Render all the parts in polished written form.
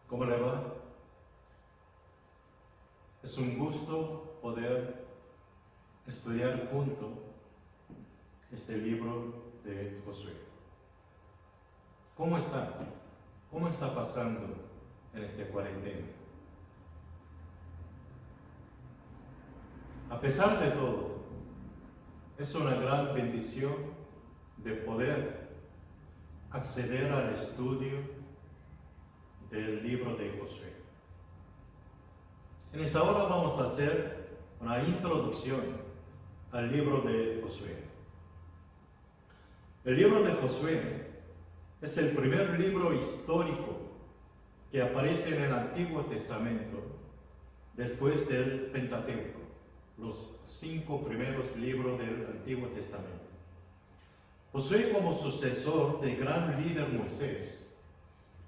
¿Cómo le va? Es un gusto poder estudiar junto este libro de Josué. ¿Cómo está? ¿Cómo está pasando en este cuarentena? A pesar de todo, es una gran bendición de poder acceder al estudio del libro de Josué. En esta hora vamos a hacer una introducción al libro de Josué. El libro de Josué es el primer libro histórico que aparece en el Antiguo Testamento después del Pentateuco, los 5 primeros libros del Antiguo Testamento. Josué, como sucesor del gran líder Moisés,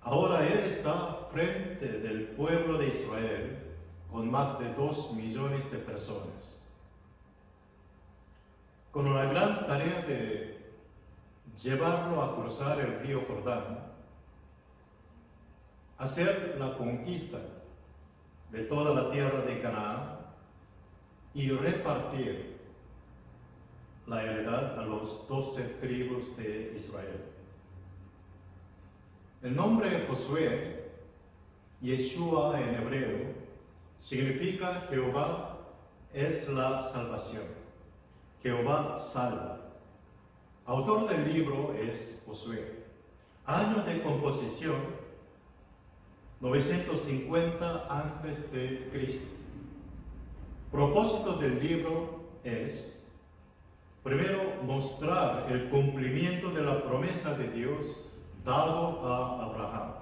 ahora él está frente del pueblo de Israel con más de 2 millones de personas, con una gran tarea de llevarlo a cruzar el río Jordán, hacer la conquista de toda la tierra de Canaán y repartir la heredad a los 12 tribus de Israel. El nombre de Josué, Yeshua en hebreo, significa Jehová es la salvación. Jehová salva. Autor del libro es Josué. Año de composición, 950 a.C. Propósito del libro es, primero, mostrar el cumplimiento de la promesa de Dios dado a Abraham,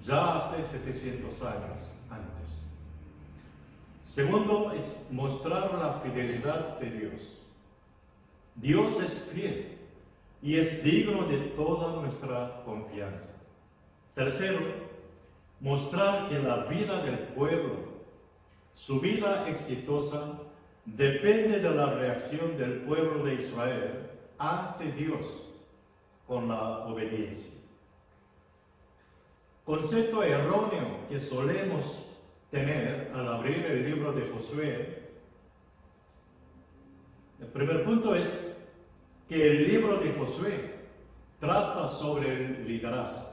ya hace 700 años antes. Segundo, es mostrar la fidelidad de Dios. Dios es fiel y es digno de toda nuestra confianza. Tercero, mostrar que la vida del pueblo, su vida exitosa, depende de la reacción del pueblo de Israel ante Dios con la obediencia. Concepto erróneo que solemos tener al abrir el libro de Josué. El primer punto es que el libro de Josué trata sobre el liderazgo.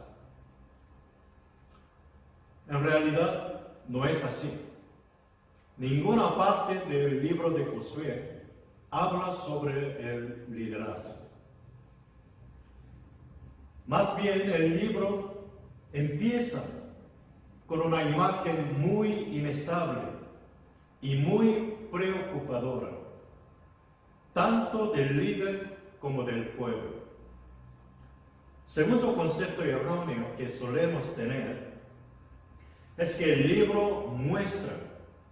En realidad no es así. Ninguna parte del libro de Josué habla sobre el liderazgo. Más bien el libro empieza con una imagen muy inestable y muy preocupadora, tanto del líder como del pueblo. Segundo concepto erróneo que solemos tener es que el libro muestra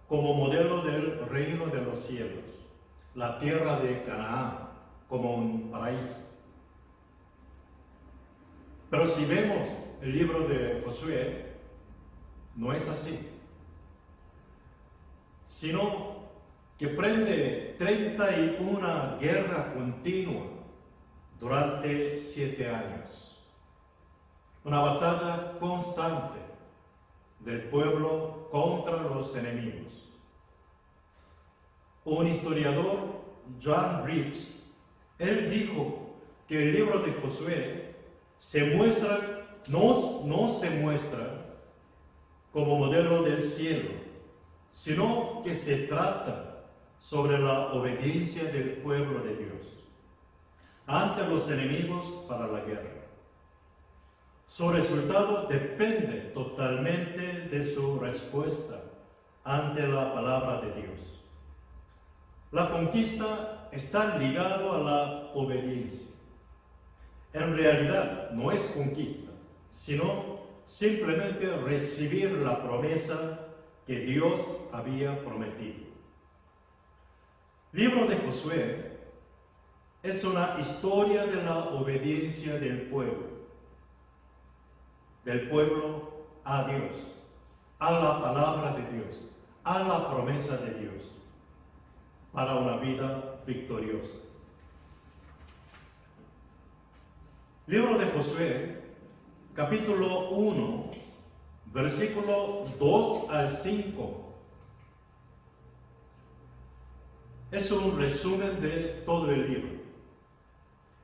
como modelo del reino de los cielos la tierra de Canaán como un paraíso. Pero si vemos el libro de Josué, no es así, sino que prende 31 guerra continua durante 7 años. Una batalla constante del pueblo contra los enemigos. Un historiador, John Rich, él dijo que el libro de Josué no se muestra como modelo del cielo, sino que se trata sobre la obediencia del pueblo de Dios ante los enemigos para la guerra. Su resultado depende totalmente de su respuesta ante la palabra de Dios. La conquista está ligada a la obediencia. En realidad no es conquista, sino simplemente recibir la promesa que Dios había prometido. Libro de Josué es una historia de la obediencia del pueblo a Dios, a la palabra de Dios, a la promesa de Dios, para una vida victoriosa. Libro de Josué, capítulo 1, versículo 2 al 5. Es un resumen de todo el libro.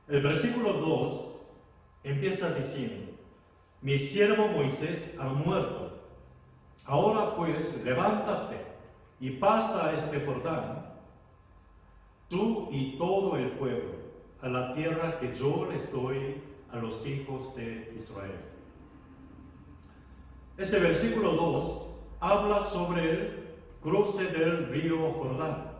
El versículo 2 empieza diciendo: mi siervo Moisés ha muerto. Ahora pues, levántate y pasa este Jordán, tú y todo el pueblo, a la tierra que yo les doy a los hijos de Israel. Este versículo 2 habla sobre el cruce del río Jordán.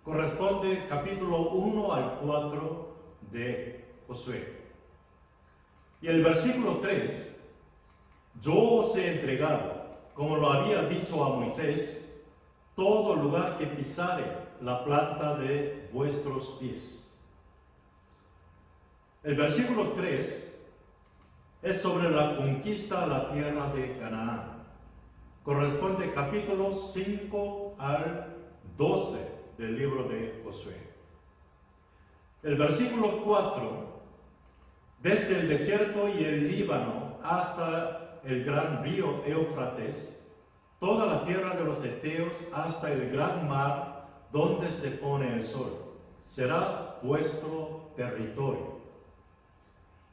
Corresponde capítulo 1 al 4 de Josué. Y el versículo 3: yo os he entregado, como lo había dicho a Moisés, todo lugar que pisare la planta de vuestros pies. El versículo 3 es sobre la conquista a la tierra de Canaán. Corresponde capítulo 5 al 12 del libro de Josué. El versículo 4: desde el desierto y el Líbano hasta el gran río Éufrates, toda la tierra de los heteos hasta el gran mar donde se pone el sol, será vuestro territorio.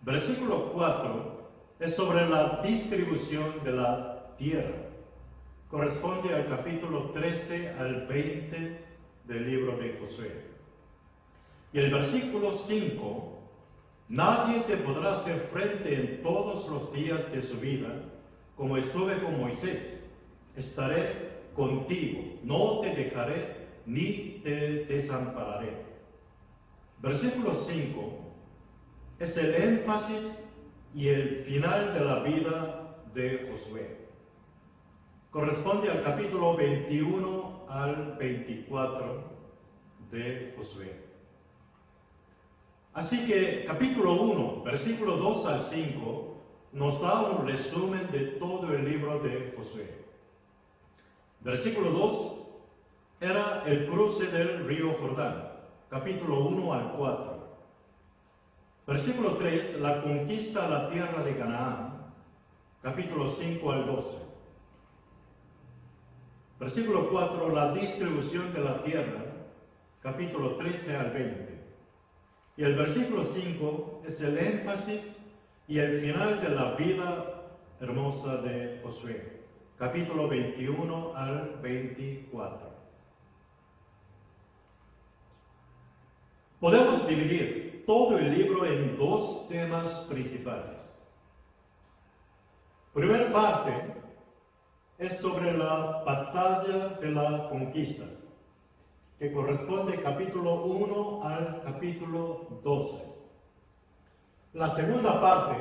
Versículo 4 es sobre la distribución de la tierra. Corresponde al capítulo 13 al 20 del libro de Josué. Y el versículo 5: nadie te podrá hacer frente en todos los días de su vida, como estuve con Moisés. Estaré contigo, no te dejaré ni te desampararé. Versículo 5 es el énfasis y el final de la vida de Josué. Corresponde al capítulo 21 al 24 de Josué. Así que capítulo 1, versículo 2 al 5, nos da un resumen de todo el libro de Josué. Versículo 2 era el cruce del río Jordán, capítulo 1 al 4. Versículo 3, la conquista a la tierra de Canaán, capítulo 5 al 12. Versículo 4, la distribución de la tierra, capítulo 13 al 20. Y el versículo 5 es el énfasis y el final de la vida hermosa de Josué, capítulo 21 al 24. Podemos dividir todo el libro en dos temas principales. Primera parte es sobre la batalla de la conquista, que corresponde capítulo 1 al capítulo 12. La segunda parte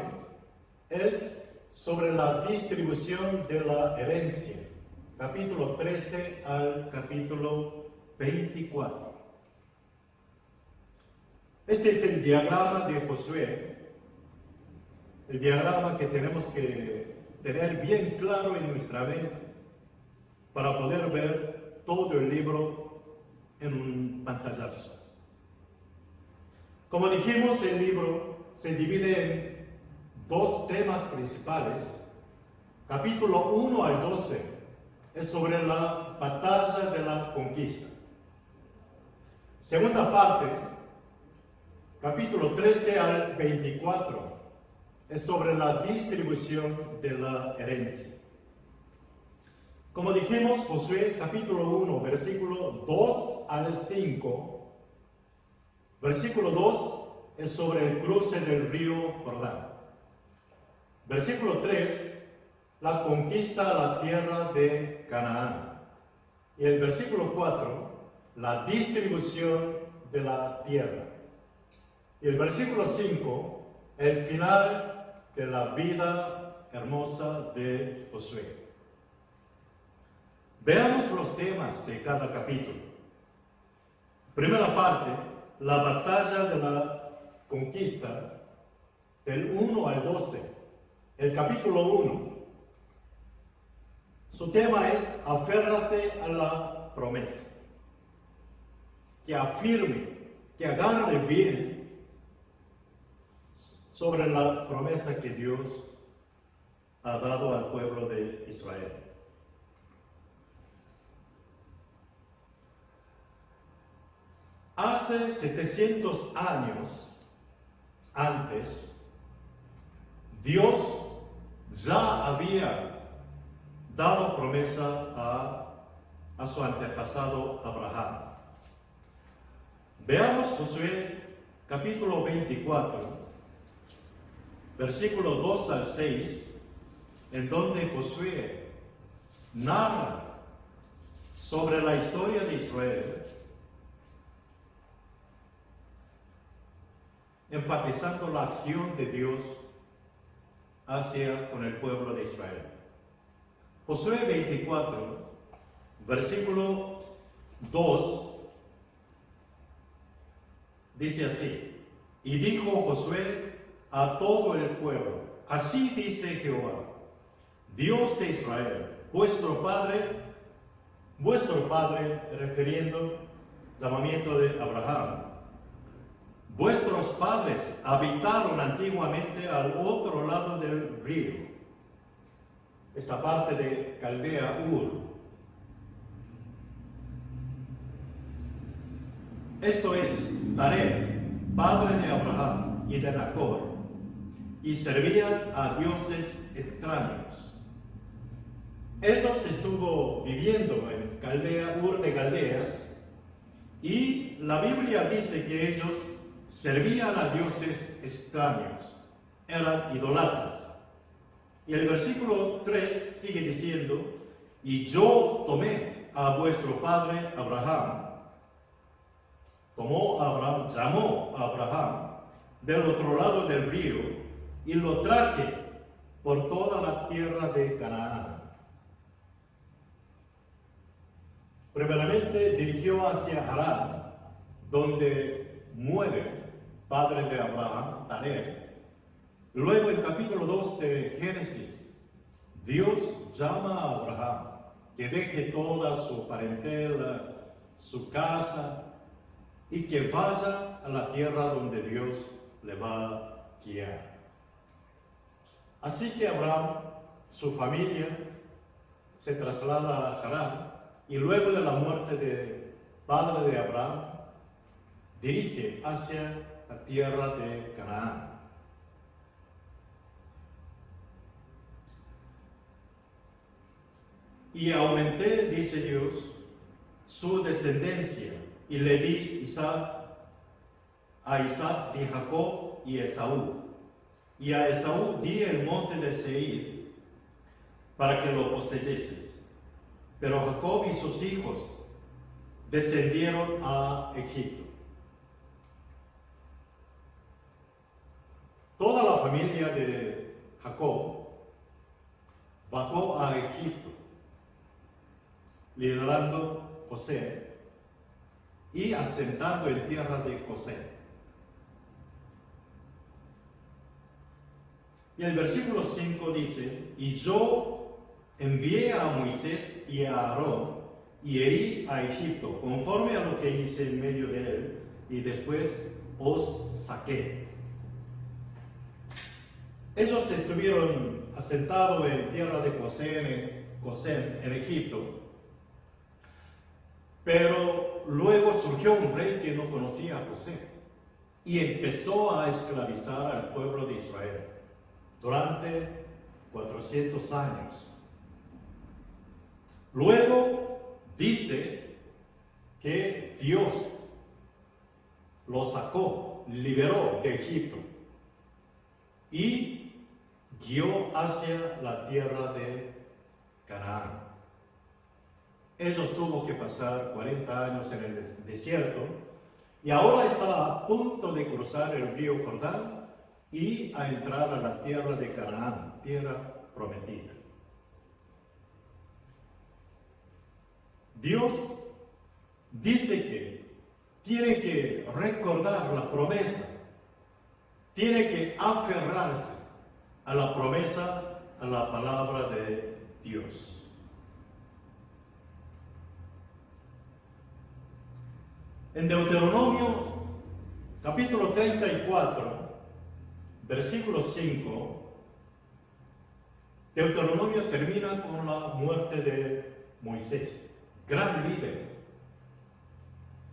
es sobre la distribución de la herencia, capítulo 13 al capítulo 24. Este es el diagrama de Josué, el diagrama que tenemos que tener bien claro en nuestra mente para poder ver todo el libro en un pantallazo. Como dijimos, el libro se divide en dos temas principales. Capítulo 1 al 12 es sobre la batalla de la conquista. Segunda parte, capítulo 13 al 24, es sobre la distribución de la herencia. Como dijimos, Josué, capítulo 1, versículo 2 al 5. Versículo 2 es sobre el cruce del río Jordán. Versículo 3, la conquista a la tierra de Canaán. Y el versículo 4, la distribución de la tierra. Y el versículo 5, el final de la vida hermosa de Josué. Veamos los temas de cada capítulo. Primera parte, la batalla de la conquista, del 1 al 12. El capítulo 1. Su tema es: aférrate a la promesa. Que afirme, que agarre bien sobre la promesa que Dios ha dado al pueblo de Israel. Hace 700 años antes, Dios ya había dado promesa a su antepasado Abraham. Veamos Josué capítulo 24, versículo 2 al 6, en donde Josué narra sobre la historia de Israel, enfatizando la acción de Dios hacia con el pueblo de Israel. Josué 24, versículo 2, dice así: y dijo Josué a todo el pueblo: así dice Jehová, Dios de Israel, vuestro Padre, refiriendo llamamiento de Abraham. Vuestros padres habitaron antiguamente al otro lado del río, esta parte de Caldea, Ur. Esto es Taré, padre de Abraham y de Nacor, y servían a dioses extraños. Ellos estuvo viviendo en Caldea, Ur de Caldeas, y la Biblia dice que ellos servían a dioses extraños, eran idólatras. Y el versículo 3 sigue diciendo: y yo tomé a vuestro padre Abraham, llamó a Abraham del otro lado del río, y lo traje por toda la tierra de Canaán. Primeramente dirigió hacia Harán, donde muere padre de Abraham, Taré. Luego en capítulo 2 de Génesis, Dios llama a Abraham que deje toda su parentela, su casa, y que vaya a la tierra donde Dios le va a guiar. Así que Abraham, su familia, se traslada a Harán, y luego de la muerte del padre de Abraham, dirige hacia la tierra de Canaán. Y aumenté, dice Dios, su descendencia, y le di a Isaac di Jacob y Esaú. Y a Esaú di el monte de Seir, para que lo poseyeses. Pero Jacob y sus hijos descendieron a Egipto. Toda la familia de Jacob bajó a Egipto, liderando José y asentando en tierra de José. Y el versículo 5 dice: y yo envié a Moisés y a Aarón y herí a Egipto, conforme a lo que hice en medio de él, y después os saqué. Ellos estuvieron asentados en tierra de Gosén, en Egipto, pero luego surgió un rey que no conocía a José y empezó a esclavizar al pueblo de Israel durante 400 años. Luego dice que Dios lo sacó, liberó de Egipto y guió hacia la tierra de Canaán. Ellos tuvo que pasar 40 años en el desierto y ahora está a punto de cruzar el río Jordán y a entrar a la tierra de Canaán, tierra prometida. Dios dice que tiene que recordar la promesa, tiene que aferrarse a la promesa, a la palabra de Dios. En Deuteronomio capítulo 34, versículo 5, Deuteronomio termina con la muerte de Moisés, gran líder,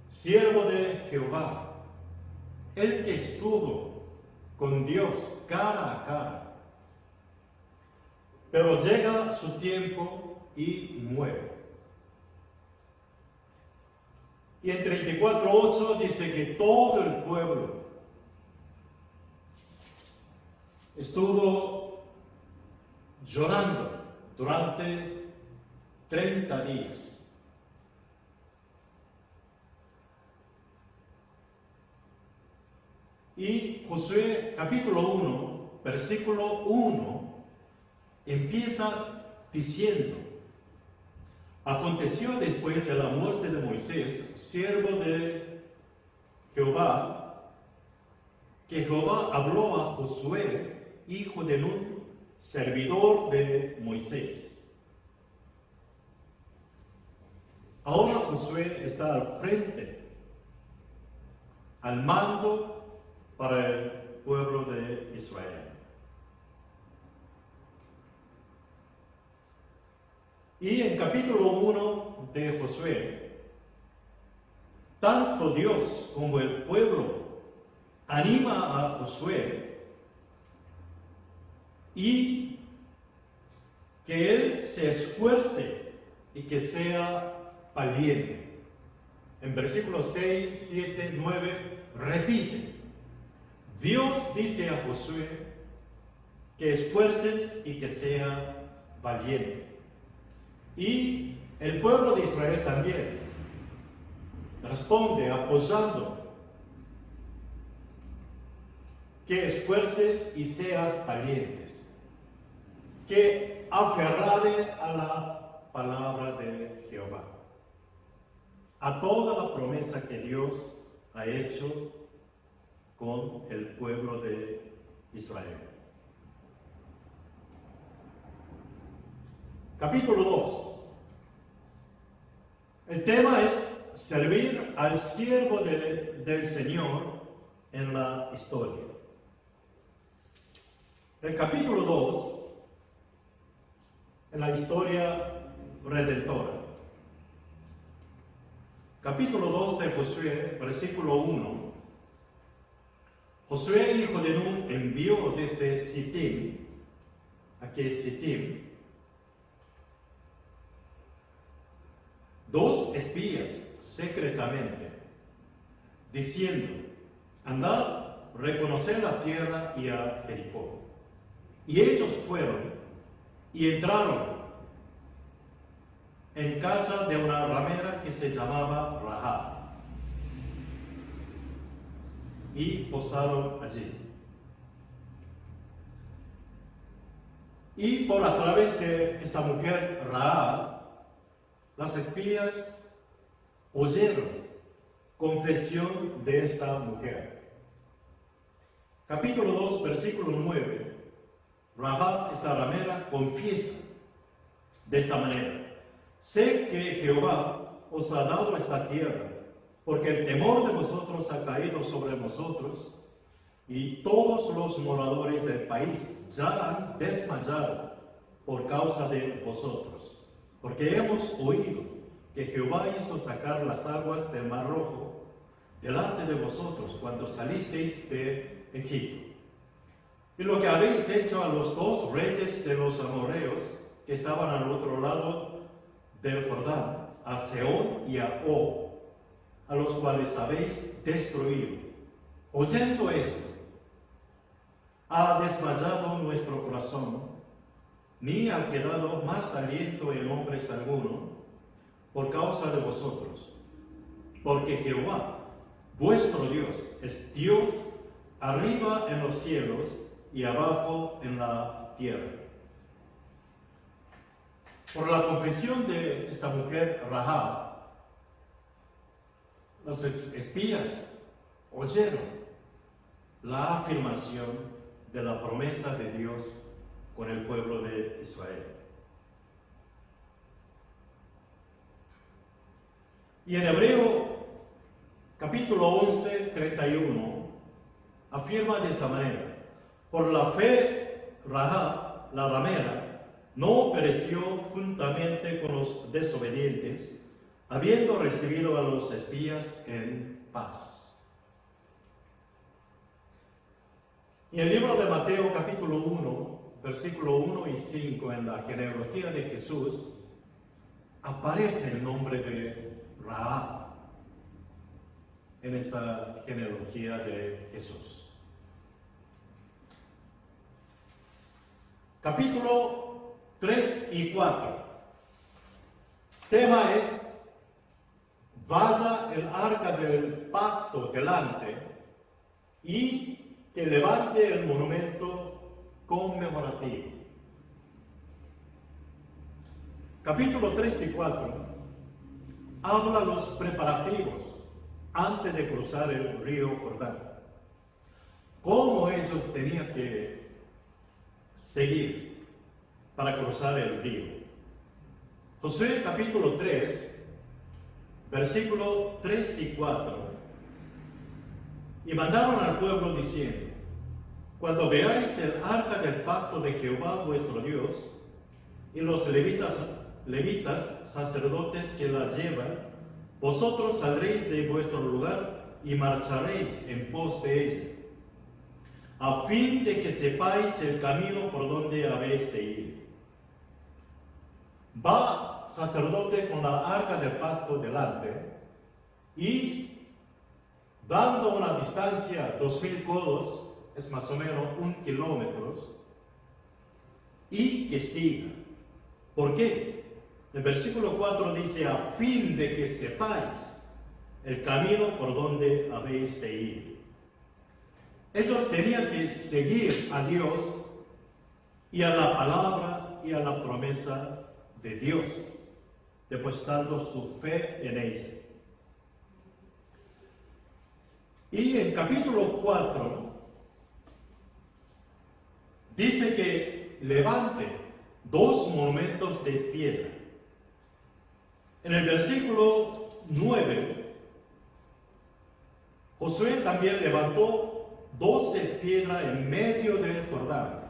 siervo de Jehová, el que estuvo con Dios cara a cara. Pero llega su tiempo y muere. Y en 34:8 dice que todo el pueblo estuvo llorando durante 30 días. Y Josué capítulo 1, versículo 1, empieza diciendo: aconteció después de la muerte de Moisés, siervo de Jehová, que Jehová habló a Josué, hijo de Nun, servidor de Moisés. Ahora Josué está al frente, al mando para el pueblo de Israel. Y en capítulo 1 de Josué, tanto Dios como el pueblo anima a Josué y que él se esfuerce y que sea valiente. En versículos 6, 7, 9 repite: Dios dice a Josué que esfuerces y que sea valiente. Y el pueblo de Israel también responde apoyando: que esfuerces y seas valientes, que aferrade a la palabra de Jehová, a toda la promesa que Dios ha hecho con el pueblo de Israel. Capítulo 2. El tema es servir al siervo del Señor en la historia. El capítulo 2, en la historia redentora. Capítulo 2 de Josué, versículo 1. Josué, hijo de Nun, envió desde Sittim, aquí es Sittim, 2 espías secretamente, diciendo: andad, reconocer la tierra y a Jericó. Y ellos fueron y entraron en casa de una ramera que se llamaba Rahab, y posaron allí. Y por a través de esta mujer Rahab, las espías oyeron confesión de esta mujer. Capítulo 2, versículo 9. Rahab, esta ramera, confiesa de esta manera: sé que Jehová os ha dado esta tierra, porque el temor de vosotros ha caído sobre nosotros, y todos los moradores del país ya han desmayado por causa de vosotros. Porque hemos oído que Jehová hizo sacar las aguas del Mar Rojo delante de vosotros cuando salisteis de Egipto. Y lo que habéis hecho a los 2 reyes de los amorreos que estaban al otro lado del Jordán, a Sehón y a Og, a los cuales habéis destruido. Oyendo esto, ha desmayado nuestro corazón, ni ha quedado más aliento en hombres alguno por causa de vosotros, porque Jehová, vuestro Dios, es Dios arriba en los cielos y abajo en la tierra. Por la confesión de esta mujer Rahab, los espías oyeron la afirmación de la promesa de Dios con el pueblo de Israel. Y en Hebreo capítulo 11, 31 afirma de esta manera: por la fe Rahab, la ramera, no pereció juntamente con los desobedientes, habiendo recibido a los espías en paz. En el libro de Mateo capítulo 1, versículo 1 y 5, en la genealogía de Jesús, aparece el nombre de Rahab en esa genealogía de Jesús. Capítulo 3 y 4. Tema es: vaya el arca del pacto delante y que levante el monumento conmemorativo. Capítulo 3 y 4 habla de los preparativos antes de cruzar el río Jordán. Cómo ellos tenían que seguir para cruzar el río. Josué capítulo 3, versículo 3 y 4. Y mandaron al pueblo diciendo: cuando veáis el arca del pacto de Jehová vuestro Dios, y los levitas sacerdotes que la llevan, vosotros saldréis de vuestro lugar y marcharéis en pos de ella, a fin de que sepáis el camino por donde habéis de ir. Va sacerdote con la arca del pacto delante, y dando una distancia 2000 codos, es más o menos 1 kilómetro, y que siga. ¿Por qué? El versículo 4 dice: a fin de que sepáis el camino por donde habéis de ir. Ellos tenían que seguir a Dios y a la palabra y a la promesa de Dios, depositando su fe en ella. Y en capítulo 4 dice que levante 2 monumentos de piedra. En el versículo 9, Josué también levantó 12 piedras en medio del Jordán.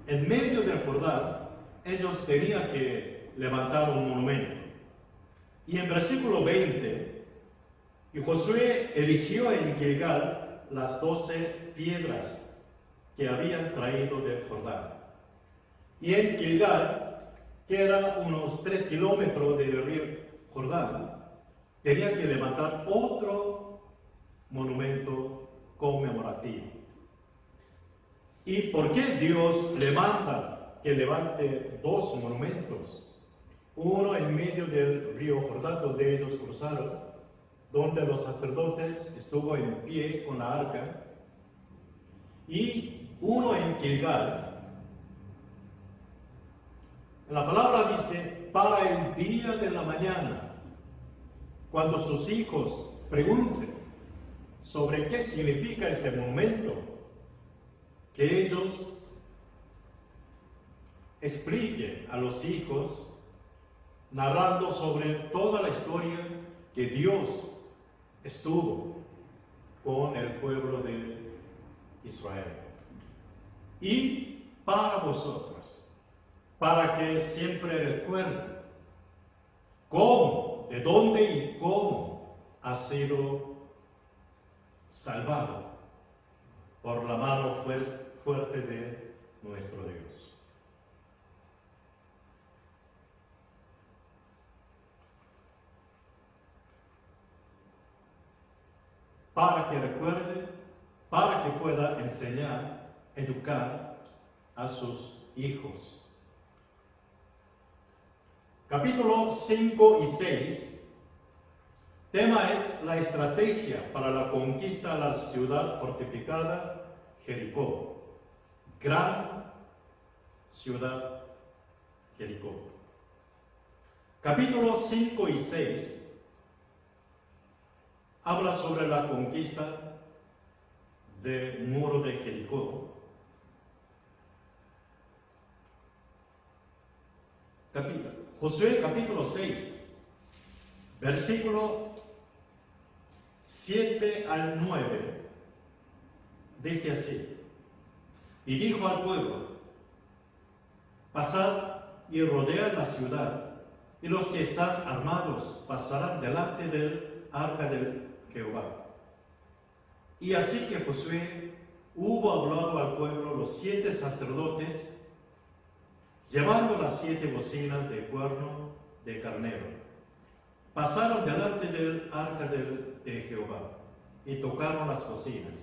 En medio del Jordán, ellos tenían que levantar un monumento. Y en versículo 20, y Josué erigió en Gilgal las 12 piedras que habían traído del Jordán. Y en Gilgal, que era unos 3 kilómetros del río Jordán, tenía que levantar otro monumento conmemorativo. ¿Y por qué Dios le manda que levante 2 monumentos? Uno en medio del río Jordán, donde ellos cruzaron, donde los sacerdotes estuvo en pie con la arca, y uno en Gilgal. La palabra dice: para el día de la mañana, cuando sus hijos pregunten sobre qué significa este monumento, que ellos expliquen a los hijos, narrando sobre toda la historia que Dios estuvo con el pueblo de Israel. Y para vosotros, para que siempre recuerden cómo, de dónde y cómo ha sido salvado por la mano fuerte de nuestro Dios. Para que recuerde, para que pueda enseñar, educar a sus hijos. Capítulo 5 y 6, tema es la estrategia para la conquista de la ciudad fortificada Jericó. Gran ciudad Jericó. Capítulo 5 y 6 habla sobre la conquista del muro de Jericó. Josué capítulo 6, versículo 7 al 9, dice así: y dijo al pueblo: pasad y rodear la ciudad, y los que están armados pasarán delante del arca de Jehová. Y así que Josué hubo hablado al pueblo, los 7 sacerdotes, llevando las 7 bocinas de cuerno de carnero, pasaron delante del arca de Jehová y tocaron las bocinas,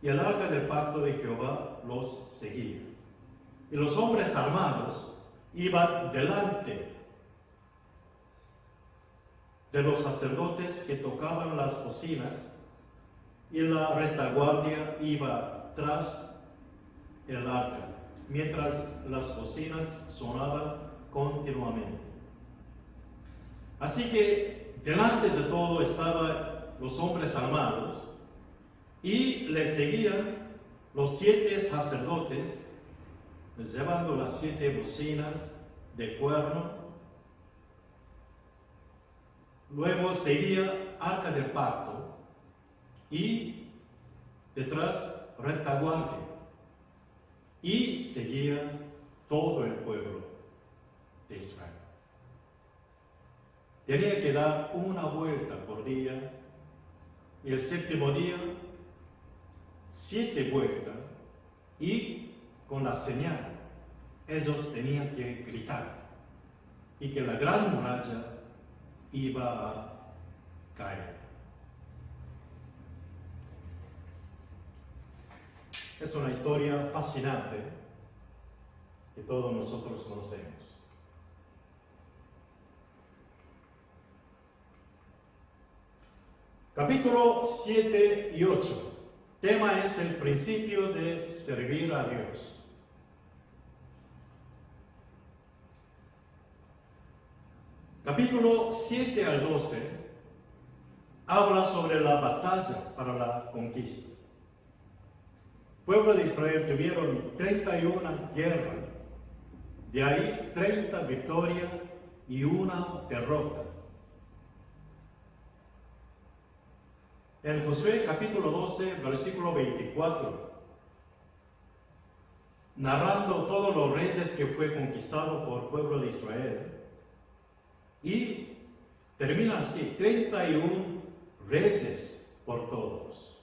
y el arca del pacto de Jehová los seguía. Y los hombres armados iban delante de los sacerdotes que tocaban las bocinas, y la retaguardia iba tras el arca, mientras las bocinas sonaban continuamente. Así que delante de todo estaban los hombres armados, y le seguían los 7 sacerdotes, llevando las 7 bocinas de cuerno. Luego seguía arca del pacto, y detrás retaguardia, y seguía todo el pueblo de Israel. Tenía que dar una vuelta por día, y el 7º día 7 vueltas, y con la señal ellos tenían que gritar, y que la gran muralla iba a caer. Es una historia fascinante que todos nosotros conocemos. Capítulo 7 y 8. Tema es el principio de servir a Dios. Capítulo 7 al 12 habla sobre la batalla para la conquista. El pueblo de Israel tuvieron 31 guerras, de ahí 30 victorias y una derrota. En Josué capítulo 12, versículo 24, narrando todos los reyes que fue conquistado por el pueblo de Israel, y termina así: 31 reyes por todos.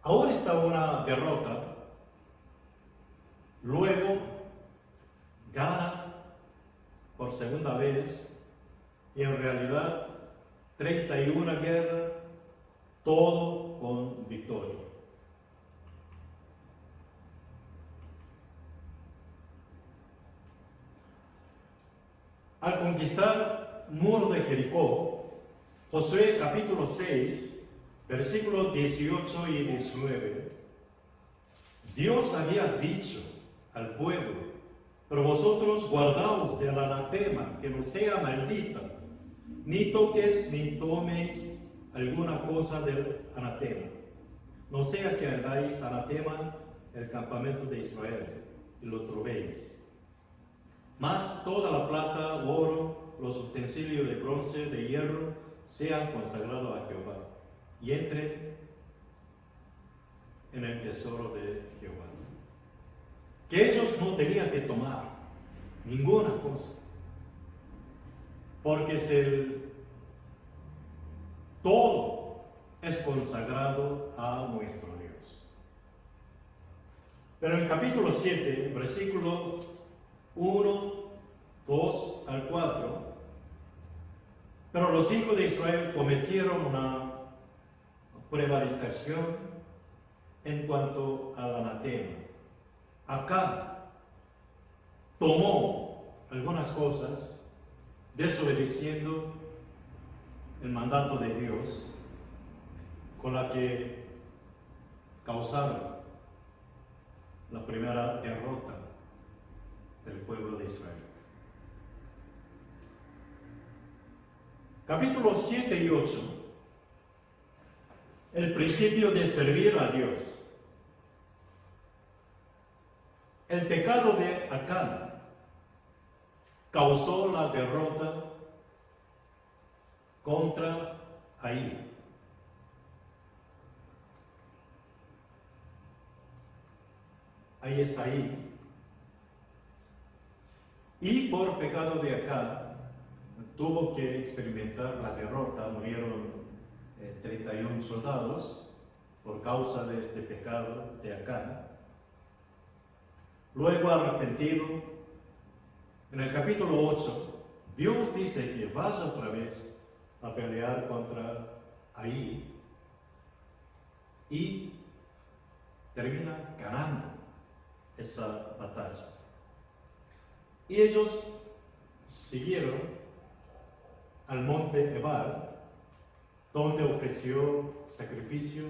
Ahora está una derrota, luego gana por segunda vez, y en realidad 31 guerras, todo con victoria. Al conquistar muro de Jericó, Josué capítulo 6, versículos 18 y 19, Dios había dicho al pueblo: pero vosotros guardaos del anatema, que no sea maldita, ni toques ni toméis alguna cosa del anatema, no sea que hagáis anatema el campamento de Israel y lo trobéis. Mas toda la plata, oro, los utensilios de bronce, de hierro, sean consagrados a Jehová, y entre en el tesoro de Jehová. Que ellos no tenían que tomar ninguna cosa, porque todo es consagrado a nuestro Dios. Pero en capítulo 7, versículo 1, 2 al 4, pero los hijos de Israel cometieron una prevaricación en cuanto al anatema. Acá tomó algunas cosas, desobedeciendo el mandato de Dios, con la que causaron la primera derrota del pueblo de Israel. Capítulos 7 y 8, el principio de servir a Dios. El pecado de Acán causó la derrota contra Ahí. Ahí es ahí. Y por pecado de Acán, tuvo que experimentar la derrota. Murieron 31 soldados por causa de este pecado de Acán. Luego arrepentido, en el capítulo 8, Dios dice que vaya otra vez a pelear contra Ahí y termina ganando esa batalla. Y ellos siguieron al monte Ebal, donde ofreció sacrificio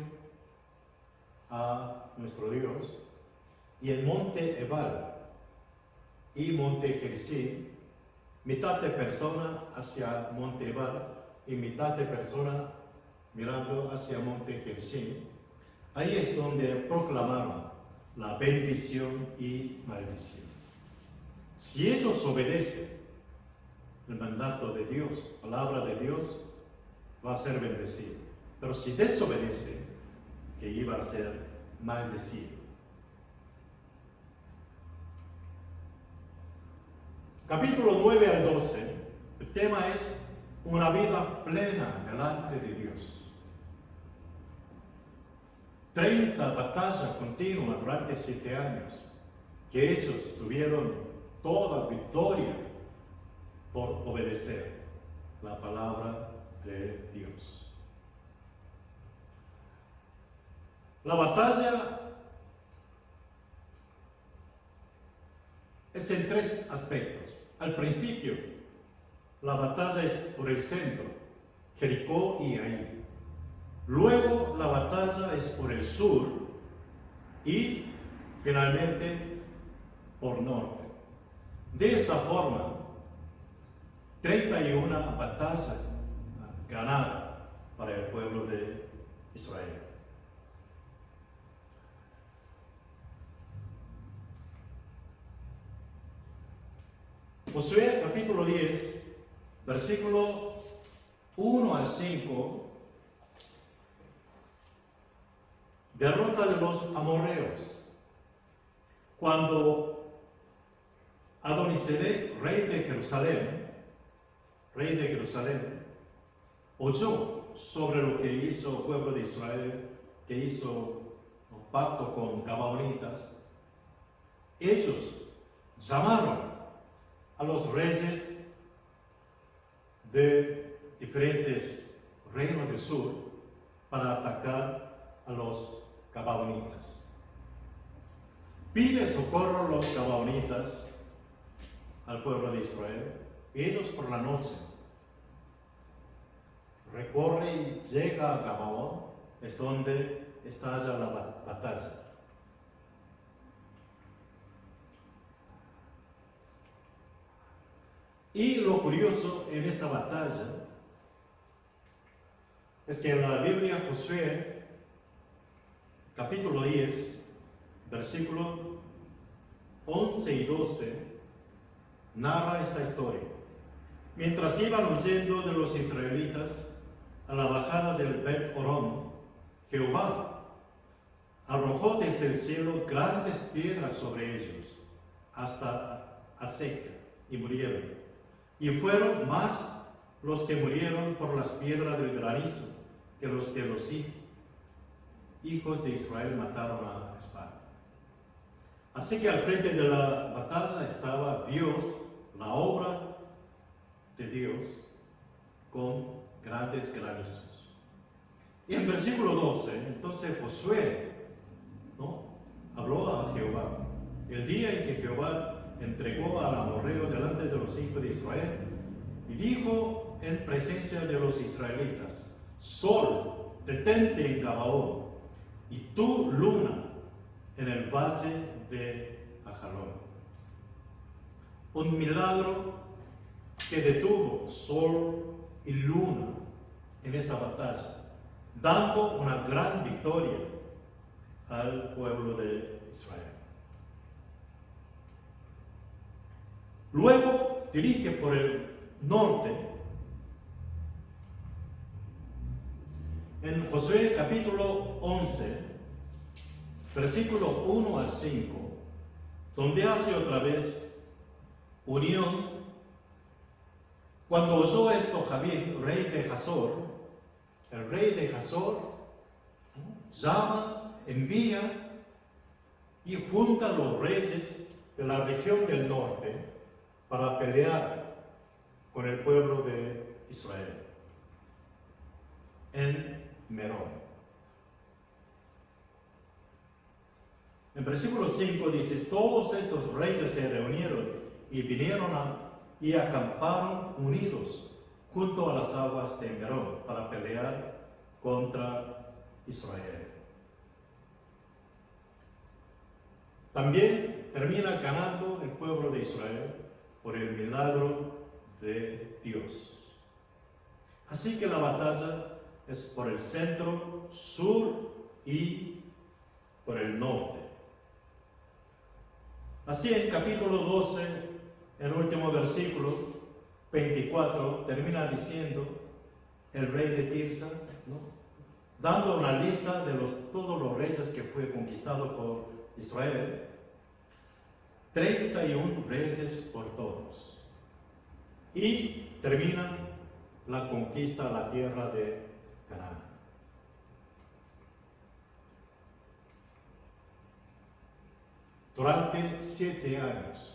a nuestro Dios. Y el monte Ebal y monte Gerizim, mitad de persona hacia monte Ebal y mitad de persona mirando hacia monte Gerizim, ahí es donde proclamaron la bendición y maldición. Si ellos obedecen el mandato de Dios, palabra de Dios, va a ser bendecido. Pero si desobedecen, que iba a ser maldecido. Capítulo 9 al 12, el tema es una vida plena delante de Dios. 30 batallas continuas durante 7 años, que ellos tuvieron toda victoria por obedecer la palabra de Dios. La batalla es en 3 aspectos. Al principio, la batalla es por el centro, Jericó y Ahí. Luego, la batalla es por el sur y finalmente por norte. De esa forma, 31 batallas ganadas para el pueblo de Israel. Josué capítulo 10, versículo 1 al 5, derrota de los amorreos. Cuando Adonisedec, rey de Jerusalén, oyó sobre lo que hizo el pueblo de Israel, que hizo un pacto con Gabaonitas, ellos llamaron a los reyes de diferentes reinos del sur para atacar a los Gabaonitas. Pide socorro a los Gabaonitas al pueblo de Israel, y ellos por la noche recorre y llega a Gabaón, es donde estalla la batalla. Y lo curioso en esa batalla es que en la Biblia Josué, capítulo 10, versículos 11 y 12, narra esta historia. Mientras iban huyendo de los israelitas a la bajada del Bet Orón, Jehová arrojó desde el cielo grandes piedras sobre ellos, hasta Aseca, y murieron. Y fueron más los que murieron por las piedras del granizo que los hijos de Israel mataron a espada. Así que al frente de la batalla estaba Dios, la obra de Dios, con grandes granizos. Y en versículo 12, entonces Josué habló a Jehová. El día en que Jehová entregó al amorreo delante de los hijos de Israel, y dijo en presencia de los israelitas: Sol, detente en Gabaón, y tú, luna, en el valle de Ajalón. Un milagro que detuvo sol y luna en esa batalla, dando una gran victoria al pueblo de Israel. Luego dirige por el norte. En Josué capítulo 11, versículo 1 al 5, donde hace otra vez unión. Cuando oyó esto Jabín, rey de Hazor, el rey de Hazor llama, envía y junta a los reyes de la región del norte para pelear con el pueblo de Israel en Merón. En versículo 5 dice: todos estos reyes se reunieron y vinieron y acamparon unidos junto a las aguas de Merón para pelear contra Israel. También termina ganando el pueblo de Israel por el milagro de Dios. Así que la batalla es por el centro, sur y por el norte. Así en capítulo 12, el último versículo, 24, termina diciendo el rey de Tirsa, ¿no?, dando una lista de todos los reyes que fue conquistado por Israel. 31 reyes por todos. Y termina la conquista a la tierra de Canaán. Durante 7 años,